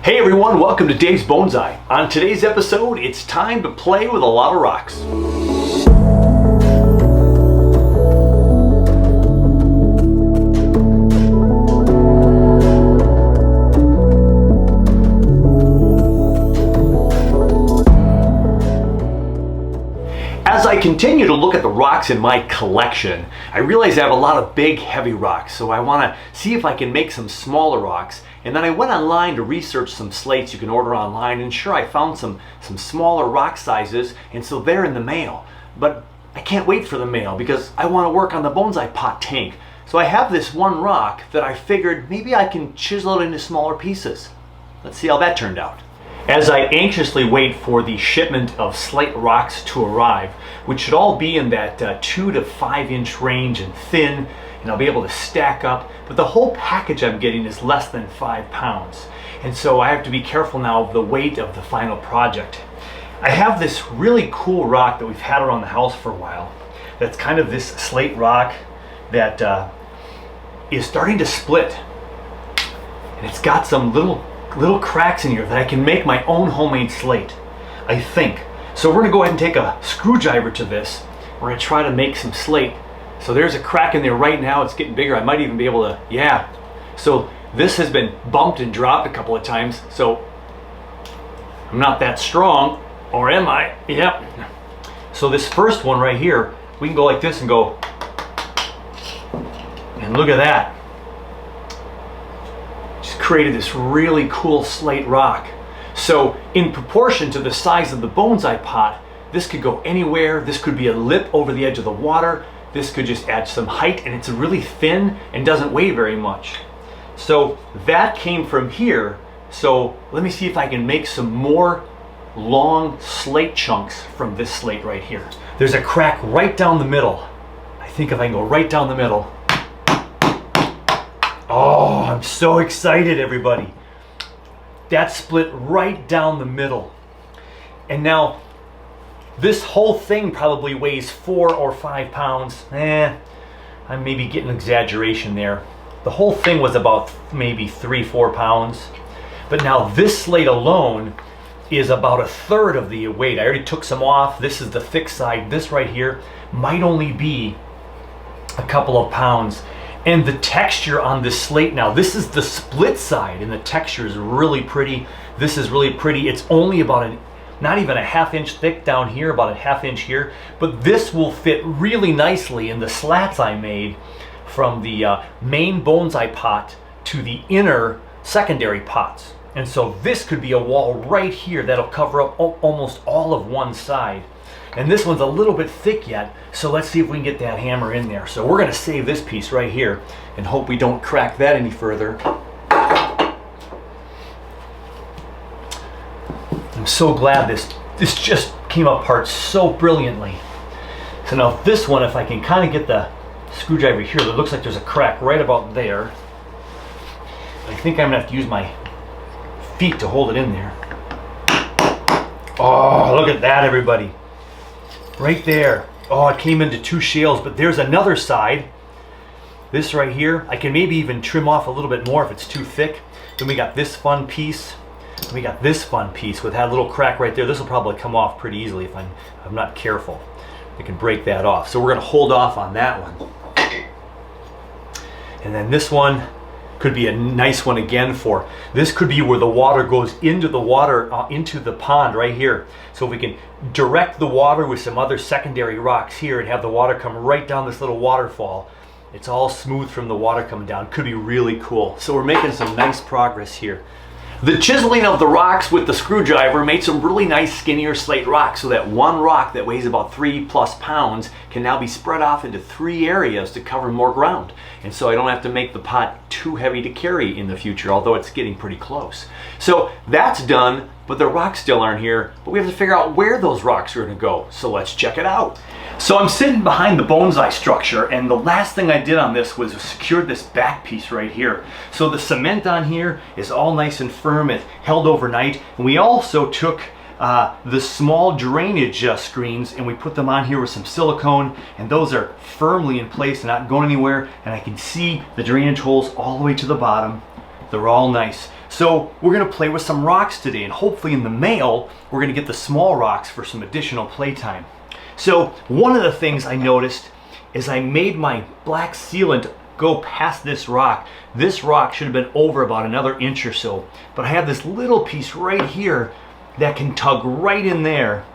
Hey everyone, welcome to Dave's Bonsai. On today's episode, it's time to play with a lot of rocks. As I continue to look at the rocks in my collection, I realize I have a lot of big, heavy rocks, so I want to see if I can make some smaller rocks. And then I went online to research some slates you can order online, and sure, I found some smaller rock sizes, and so they're in the mail. But I can't wait for the mail because I want to work on the bonsai pot tank. So I have this one rock that I figured maybe I can chisel it into smaller pieces. Let's see how that turned out. As I anxiously wait for the shipment of slate rocks to arrive, which should all be in that 2 to 5 inch range and thin, and I'll be able to stack up, but the whole package I'm getting is less than 5 pounds. And so I have to be careful now of the weight of the final project. I have this really cool rock that we've had around the house for a while. That's kind of this slate rock that is starting to split. And it's got some little cracks in here that I can make my own homemade slate, I think. So we're gonna go ahead and take a screwdriver to this. We're gonna try to make some slate. So there's a crack in there right now. It's getting bigger. I might even be able to, yeah. So this has been bumped and dropped a couple of times. So I'm not that strong, or am I? Yep. So this first one right here, we can go like this and go, and look at that. Just created this really cool slate rock. So in proportion to the size of the bonsai pot, this could go anywhere. This could be a lip over the edge of the water. This could just add some height, and it's really thin and doesn't weigh very much. So that came from here. So let me see if I can make some more long slate chunks from this slate right here. There's a crack right down the middle. I think if I can go right down the middle. Oh, I'm so excited, everybody. That split right down the middle. And now, this whole thing probably weighs 4 or 5 pounds. I may be getting an exaggeration there. The whole thing was about maybe 3-4 pounds. But now this slate alone is about 1/3 of the weight. I already took some off. This is the thick side. This right here might only be a couple of pounds. And the texture on this slate now, this is the split side, and the texture is really pretty. This is really pretty. It's only about not even a 1/2 inch thick down here, about a 1/2 inch here. But this will fit really nicely in the slats I made from the main bonsai pot to the inner secondary pots. And so this could be a wall right here that'll cover up almost all of one side. And this one's a little bit thick yet, so let's see if we can get that hammer in there. So we're gonna save this piece right here and hope we don't crack that any further. I'm so glad this just came apart so brilliantly. So now this one, if I can kind of get the screwdriver here, it looks like there's a crack right about there. I think I'm gonna have to use my feet to hold it in there. Oh, look at that, everybody. Right there. Oh, it came into 2 shales, but there's another side. This right here, I can maybe even trim off a little bit more if it's too thick. Then we got this fun piece. We got this fun piece with that little crack right there. This will probably come off pretty easily if I'm not careful. I can break that off. So we're gonna hold off on that one. And then this one could be a nice one again for, this could be where the water goes into the water, into the pond right here. So if we can direct the water with some other secondary rocks here and have the water come right down this little waterfall, it's all smooth from the water coming down. Could be really cool. So we're making some nice progress here. The chiseling of the rocks with the screwdriver made some really nice skinnier slate rocks, so that one rock that weighs about 3+ pounds can now be spread off into 3 areas to cover more ground. And so I don't have to make the pot too heavy to carry in the future, although it's getting pretty close. So that's done, but the rocks still aren't here, but we have to figure out where those rocks are gonna go. So let's check it out. So I'm sitting behind the bonsai structure, and the last thing I did on this was secured this back piece right here. So the cement on here is all nice and firm. It held overnight. And we also took the small drainage screens and we put them on here with some silicone, and those are firmly in place and not going anywhere. And I can see the drainage holes all the way to the bottom. They're all nice. So we're gonna play with some rocks today, and hopefully in the mail, we're gonna get the small rocks for some additional playtime. So one of the things I noticed is I made my black sealant go past this rock. This rock should have been over about another inch or so, but I have this little piece right here that can tug right in there,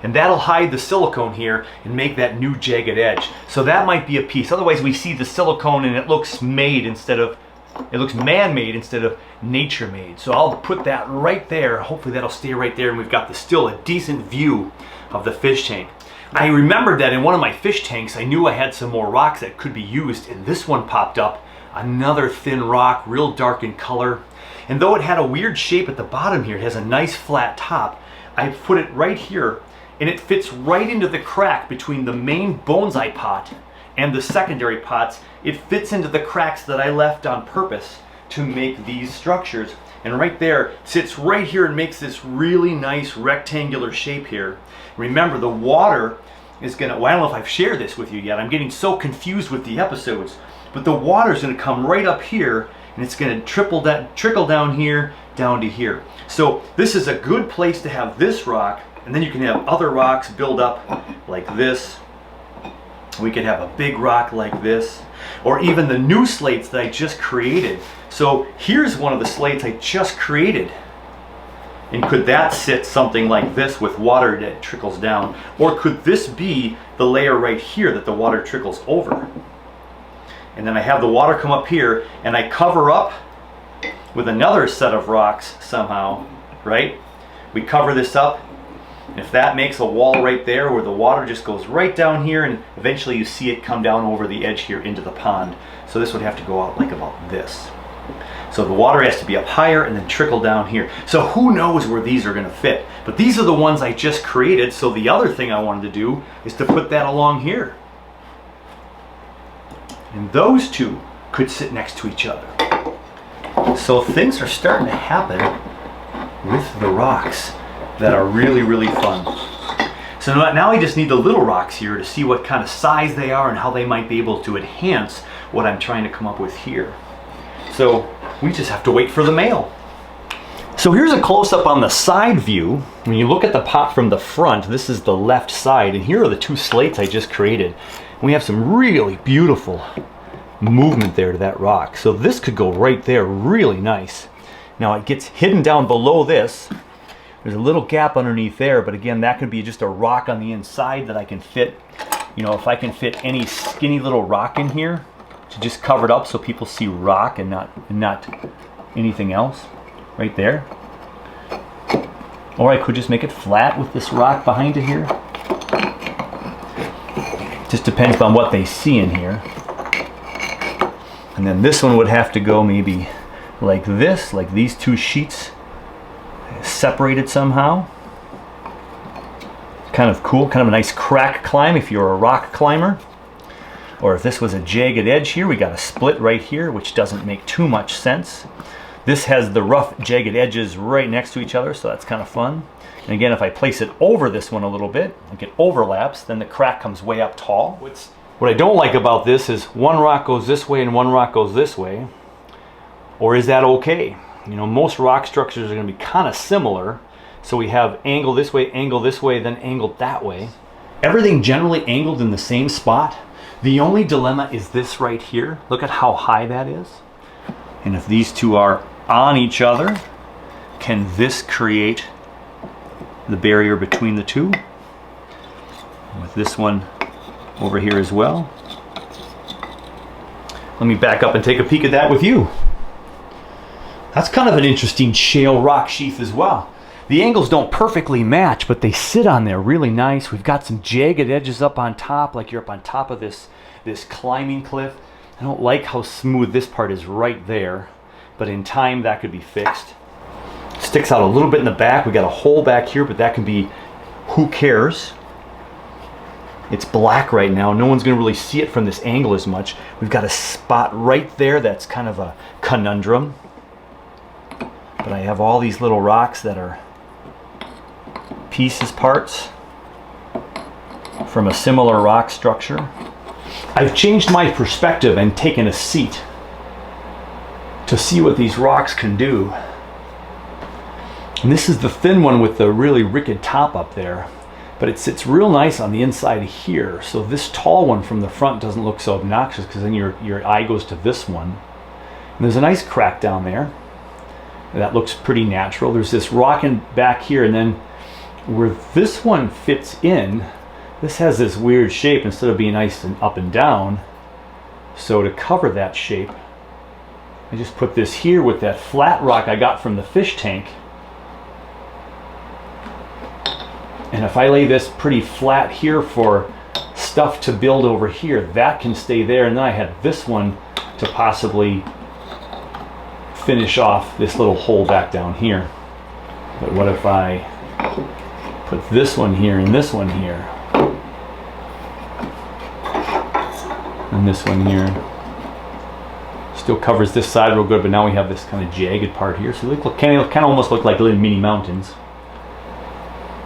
and that'll hide the silicone here and make that new jagged edge. So that might be a piece. Otherwise we see the silicone and it looks man-made instead of nature-made. So I'll put that right there. Hopefully that'll stay right there, and we've got still a decent view of the fish tank. I remembered that in one of my fish tanks, I knew I had some more rocks that could be used, and this one popped up. Another thin rock, real dark in color. And though it had a weird shape at the bottom here, it has a nice flat top, I put it right here, and it fits right into the crack between the main bonsai pot and the secondary pots. It fits into the cracks that I left on purpose to make these structures. And right there, sits right here and makes this really nice rectangular shape here. Remember, the water is gonna, well, I don't know if I've shared this with you yet. I'm getting so confused with the episodes. But the water is gonna come right up here, and it's gonna trickle down here, down to here. So this is a good place to have this rock, and then you can have other rocks build up like this. We could have a big rock like this, or even the new slates that I just created. So here's one of the slates I just created. And could that sit something like this with water that trickles down? Or could this be the layer right here that the water trickles over? And then I have the water come up here, and I cover up with another set of rocks somehow, right? We cover this up. If that makes a wall right there where the water just goes right down here, and eventually you see it come down over the edge here into the pond. So this would have to go out like about this. So the water has to be up higher and then trickle down here. So who knows where these are gonna fit? But these are the ones I just created, so the other thing I wanted to do is to put that along here. And those two could sit next to each other. So things are starting to happen with the rocks that are really, really fun. So now I just need the little rocks here to see what kind of size they are and how they might be able to enhance what I'm trying to come up with here. So we just have to wait for the mail. So here's a close-up on the side view. When you look at the pot from the front, this is the left side, and here are the two slates I just created. We have some really beautiful movement there to that rock. So this could go right there, really nice. Now it gets hidden down below this. There's a little gap underneath there, but again, that could be just a rock on the inside that I can fit. You know, if I can fit any skinny little rock in here to just cover it up so people see rock and not anything else right there. Or I could just make it flat with this rock behind it here. Just depends on what they see in here. And then this one would have to go maybe like this, like these two sheets separated somehow. Kind of cool, kind of a nice crack climb if you're a rock climber. Or if this was a jagged edge here, we got a split right here, which doesn't make too much sense. This has the rough jagged edges right next to each other, so that's kind of fun. And again, if I place it over this one a little bit, like it overlaps, then the crack comes way up tall. What I don't like about this is one rock goes this way and one rock goes this way. Or is that okay? You know, most rock structures are going to be kind of similar. So we have angle this way, then angled that way. Everything generally angled in the same spot. The only dilemma is this right here. Look at how high that is. And if these two are on each other, can this create the barrier between the two? With this one over here as well. Let me back up and take a peek at that with you. That's kind of an interesting shale rock sheath as well. The angles don't perfectly match, but they sit on there really nice. We've got some jagged edges up on top, like you're up on top of this climbing cliff. I don't like how smooth this part is right there, but in time that could be fixed. Sticks out a little bit in the back. We got a hole back here, but that can be, who cares? It's black right now. No one's gonna really see it from this angle as much. We've got a spot right there that's kind of a conundrum. But I have all these little rocks that are parts from a similar rock structure. I've changed my perspective and taken a seat to see what these rocks can do. And this is the thin one with the really wicked top up there, but it sits real nice on the inside here. So this tall one from the front doesn't look so obnoxious, because then your eye goes to this one. And there's a nice crack down there. That looks pretty natural. There's this rock in back here, and then where this one fits in, this has this weird shape instead of being nice and up and down. So to cover that shape, I just put this here with that flat rock I got from the fish tank. And if I lay this pretty flat here for stuff to build over here, that can stay there. And then I had this one to possibly finish off this little hole back down here. But what if I put this one here and this one here? And this one here. Still covers this side real good, but now we have this kind of jagged part here. So they kind of almost look like little mini mountains.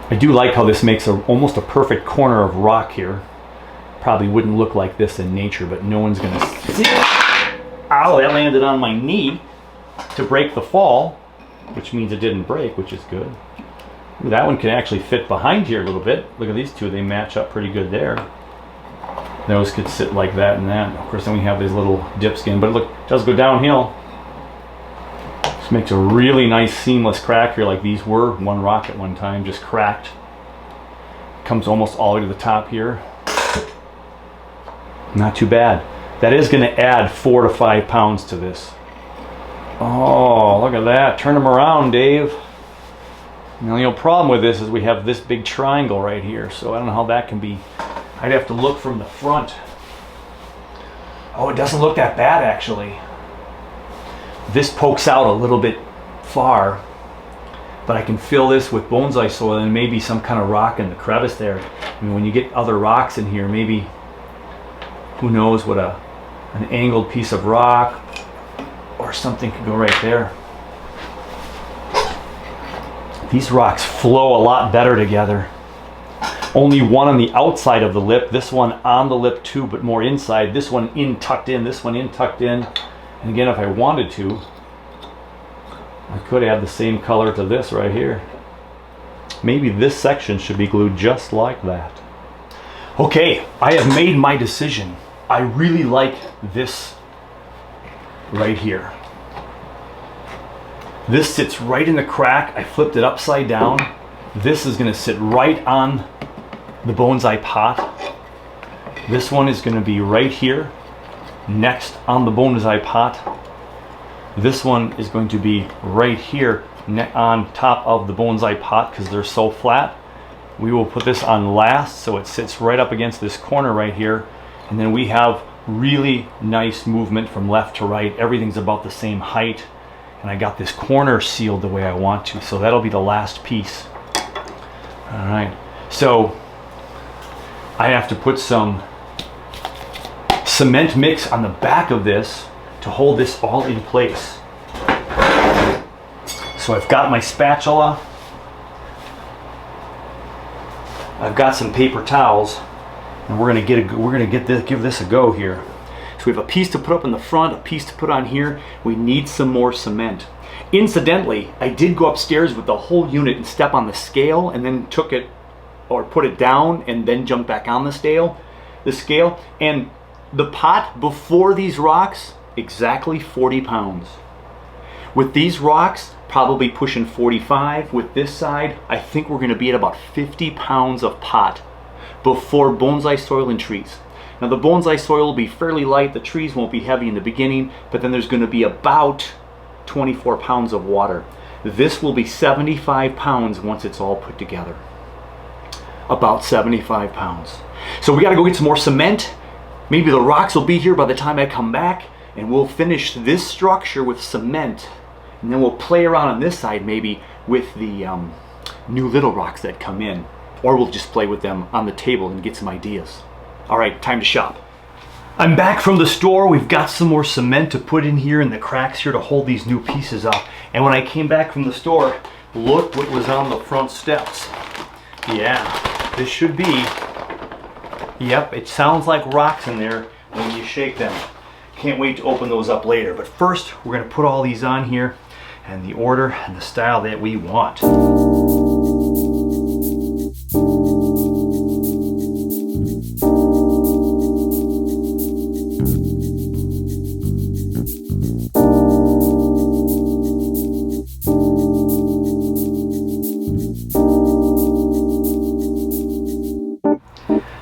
I do like how this makes almost a perfect corner of rock here. Probably wouldn't look like this in nature, but no one's gonna see it. Ow, that landed on my knee to break the fall, which means it didn't break, which is good. Ooh, that one can actually fit behind here a little bit. Look at these two, they match up pretty good there. Those could sit like that and that. Of course, then we have these little dip skin, but look, it does go downhill. This makes a really nice seamless crack here, like these were one rock at one time, just cracked. Comes almost all the way to the top here. Not too bad. That is going to add 4 to 5 pounds to this. Oh, look at that. Turn them around, Dave. Now, the only problem with this is we have this big triangle right here, so I don't know how that can be. I'd have to look from the front. Oh, it doesn't look that bad, actually. This pokes out a little bit far, but I can fill this with bonsai soil and maybe some kind of rock in the crevice there. I mean, when you get other rocks in here, maybe, who knows what an angled piece of rock or something could go right there. These rocks flow a lot better together. Only one on the outside of the lip, this one on the lip too, but more inside. This one in tucked in, this one in tucked in. And again, if I wanted to, I could add the same color to this right here. Maybe this section should be glued just like that. Okay, I have made my decision. I really like this right here. This sits right in the crack. I flipped it upside down. This is going to sit right on the bonsai pot. This one is going to be right here next on the bonsai pot. This one is going to be right here on top of the bonsai pot because they're so flat. We will put this on last so it sits right up against this corner right here, and then we have really nice movement from left to right. Everything's about the same height, and I got this corner sealed the way I want to, so that'll be the last piece. All right, so I have to put some cement mix on the back of this to hold this all in place. So I've got my spatula, I've got some paper towels, and we're gonna give this a go here. So we have a piece to put up in the front, a piece to put on here. We need some more cement. Incidentally, I did go upstairs with the whole unit and step on the scale, and then took it or put it down and then jump back on the scale, and the pot before these rocks, exactly 40 pounds. With these rocks, probably pushing 45. With this side, I think we're gonna be at about 50 pounds of pot before bonsai soil and trees. Now the bonsai soil will be fairly light, the trees won't be heavy in the beginning, but then there's gonna be about 24 pounds of water. This will be 75 pounds once it's all put together. About 75 pounds. So we gotta go get some more cement. Maybe the rocks will be here by the time I come back, and we'll finish this structure with cement. And then we'll play around on this side maybe with the new little rocks that come in. Or we'll just play with them on the table and get some ideas. All right, time to shop. I'm back from the store. We've got some more cement to put in here and the cracks here to hold these new pieces up. And when I came back from the store, look what was on the front steps. Yeah, this should be, yep, it sounds like rocks in there when you shake them. Can't wait to open those up later. But first, we're gonna put all these on here. and the order and the style that we want.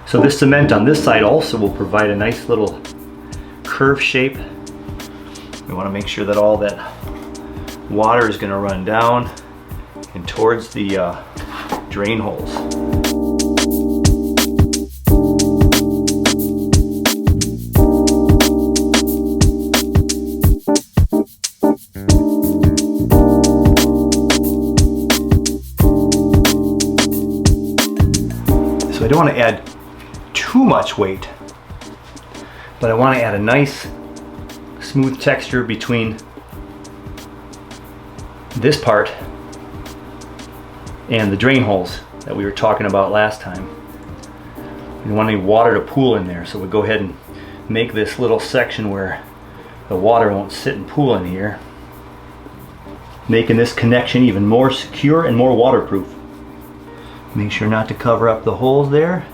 So this cement on this side also will provide a nice little curve shape. We want to make sure that all that water is going to run down and towards the drain holes. So I don't want to add too much weight, but I want to add a nice smooth texture between this part and the drain holes that we were talking about last time. We don't want any water to pool in there, so we'll go ahead and make this little section where the water won't sit and pool in here, making this connection even more secure and more waterproof. Make sure not to cover up the holes there.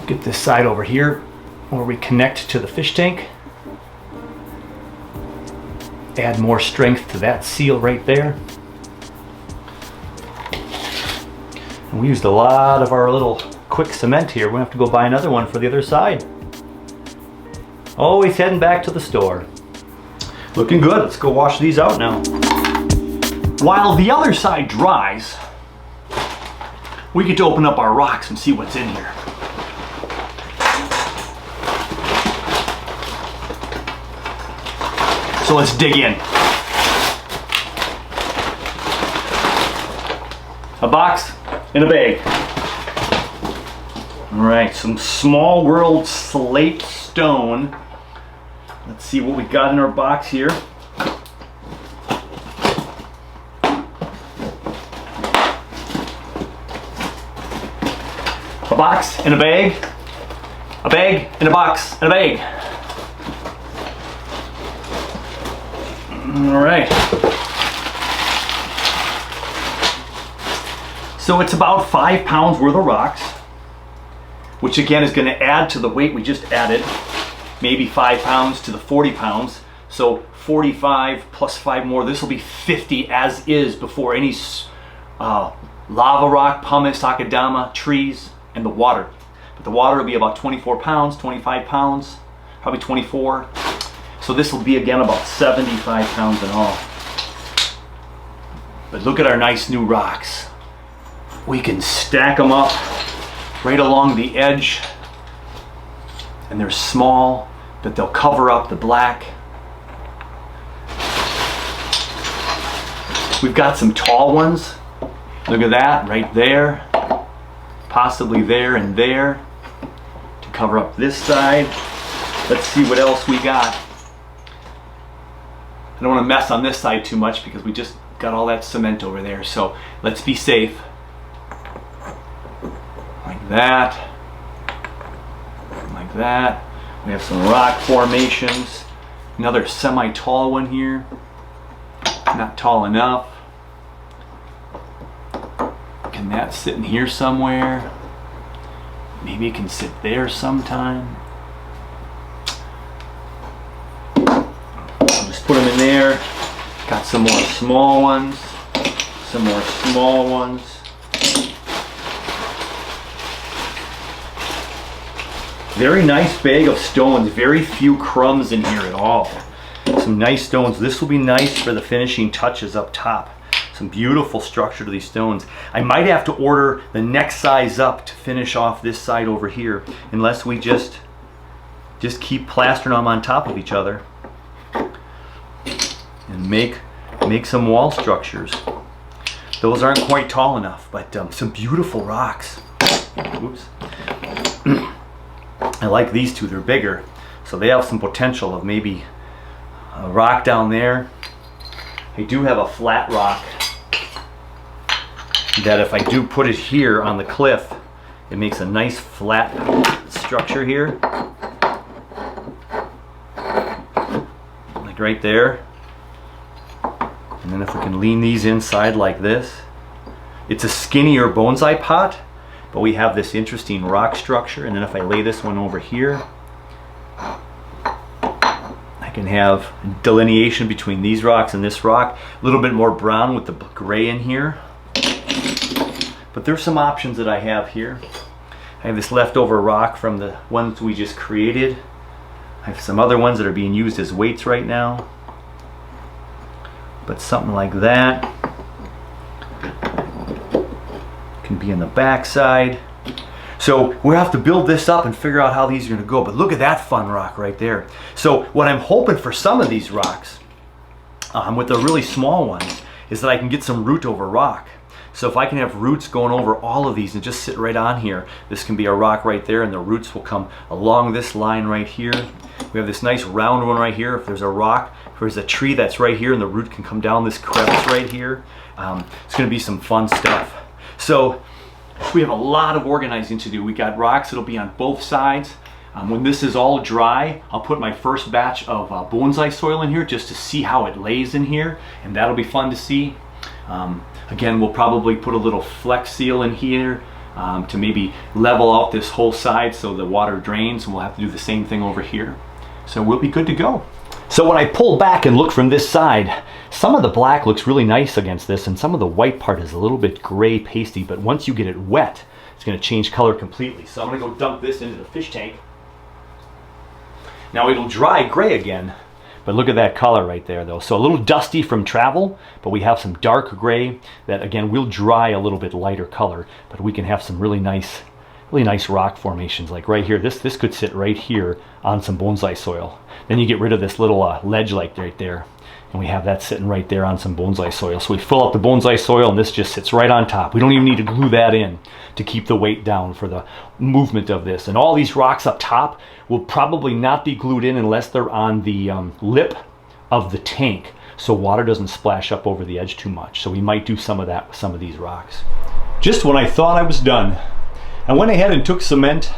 Get this side over here where we connect to the fish tank. Add more strength to that seal right there. And we used a lot of our little quick cement here. We're gonna have to go buy another one for the other side. Always heading back to the store. Looking good. Let's go wash these out now. While the other side dries, we get to open up our rocks and see what's in here. So let's dig in. A box and a bag. All right, some Small World slate stone. Let's see what we got in our box here. A box and a bag and a box and a bag. All right. So it's about 5 pounds worth of rocks, which again is going to add to the weight we just added, maybe 5 pounds to the 40 pounds. So 45 plus 5 more, this will be 50 as is before any lava rock, pumice, akadama, trees, and the water. But the water will be about 24 pounds, 25 pounds, probably 24. So this will be again about 75 pounds in all. But look at our nice new rocks. We can stack them up right along the edge, and they're small, but they'll cover up the black. We've got some tall ones. Look at that right there, possibly there and there to cover up this side. Let's see what else we got. I don't want to mess on this side too much because we just got all that cement over there. So let's be safe. Like that. Like that. We have some rock formations. Another semi-tall one here. Not tall enough. Can that sit in here somewhere? Maybe it can sit there sometime. Put them in there. Got some more small ones. Some more small ones. Very nice bag of stones. Very few crumbs in here at all. Some nice stones. This will be nice for the finishing touches up top. Some beautiful structure to these stones. I might have to order the next size up to finish off this side over here, unless we just keep plastering them on top of each other and make some wall structures. Those aren't quite tall enough, but some beautiful rocks. Oops. I like these two. They're bigger, so they have some potential of maybe a rock down there. I do have a flat rock that if I do put it here on the cliff, it makes a nice flat structure here, like right there. And then if we can lean these inside like this. It's a skinnier bonsai pot, but we have this interesting rock structure. And then if I lay this one over here, I can have delineation between these rocks and this rock. A little bit more brown with the gray in here. But there's some options that I have here. I have this leftover rock from the ones we just created. I have some other ones that are being used as weights right now. But something like that can be in the back side. So we have to build this up and figure out how these are going to go. But look at that fun rock right there. So what I'm hoping for some of these rocks, with the really small ones, is that I can get some root over rock. So if I can have roots going over all of these and just sit right on here, this can be a rock right there, and the roots will come along this line right here. We have this nice round one right here. If there's a rock, if there's a tree that's right here and the root can come down this crevice right here, it's going to be some fun stuff. So we have a lot of organizing to do. We got rocks that'll be on both sides. When this is all dry, I'll put my first batch of bonsai soil in here just to see how it lays in here, and that'll be fun to see. Again, we'll probably put a little flex seal in here to maybe level out this whole side so the water drains, and we'll have to do the same thing over here. So we'll be good to go. So when I pull back and look from this side, some of the black looks really nice against this, and some of the white part is a little bit gray pasty, but once you get it wet, it's going to change color completely. So I'm going to go dump this into the fish tank. Now it'll dry gray again, but look at that color right there though. So a little dusty from travel, but we have some dark gray that again will dry a little bit lighter color, but we can have some really nice rock formations. Like right here, this could sit right here on some bonsai soil. Then you get rid of this little ledge like right there, and we have that sitting right there on some bonsai soil. So we fill up the bonsai soil and this just sits right on top. We don't even need to glue that in to keep the weight down for the movement of this. And all these rocks up top will probably not be glued in unless they're on the lip of the tank, so water doesn't splash up over the edge too much. So we might do some of that with some of these rocks. Just when I thought I was done, I went ahead and took cement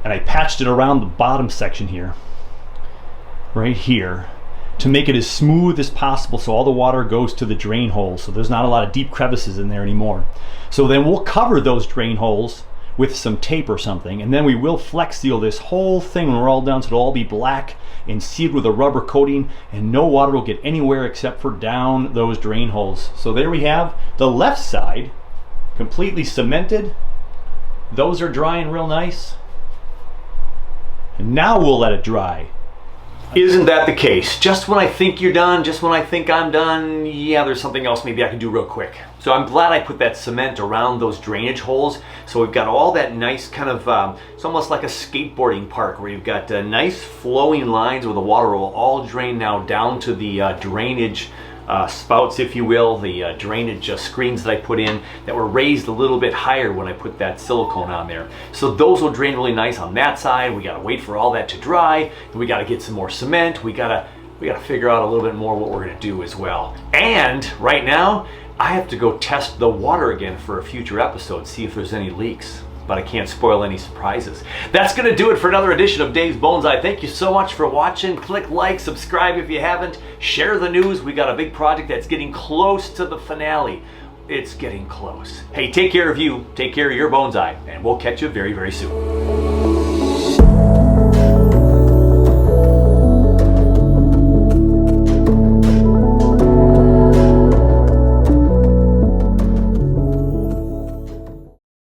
and I patched it around the bottom section here, right here, to make it as smooth as possible so all the water goes to the drain holes, so there's not a lot of deep crevices in there anymore. So then we'll cover those drain holes with some tape or something, and then we will flex seal this whole thing when we're all done, so it'll all be black and sealed with a rubber coating, and no water will get anywhere except for down those drain holes. So there we have the left side completely cemented. Those are drying real nice, and now we'll let it dry. Isn't that the case? Just when I think you're done, just when I think I'm done, yeah, there's something else maybe I can do real quick. So I'm glad I put that cement around those drainage holes. So we've got all that nice kind of, it's almost like a skateboarding park where you've got nice flowing lines where the water will all drain now down to the drainage spouts, if you will, the drainage screens that I put in that were raised a little bit higher when I put that silicone on there. So those will drain really nice on that side. We gotta wait for all that to dry, and we gotta get some more cement. We gotta figure out a little bit more what we're gonna do as well. And right now, I have to go test the water again for a future episode, see if there's any leaks. But I can't spoil any surprises. That's gonna do it for another edition of Dave's Bonsai. Thank you so much for watching. Click like, subscribe if you haven't. Share the news. We got a big project that's getting close to the finale. It's getting close. Hey, take care of you, take care of your bonsai, and we'll catch you very, very soon.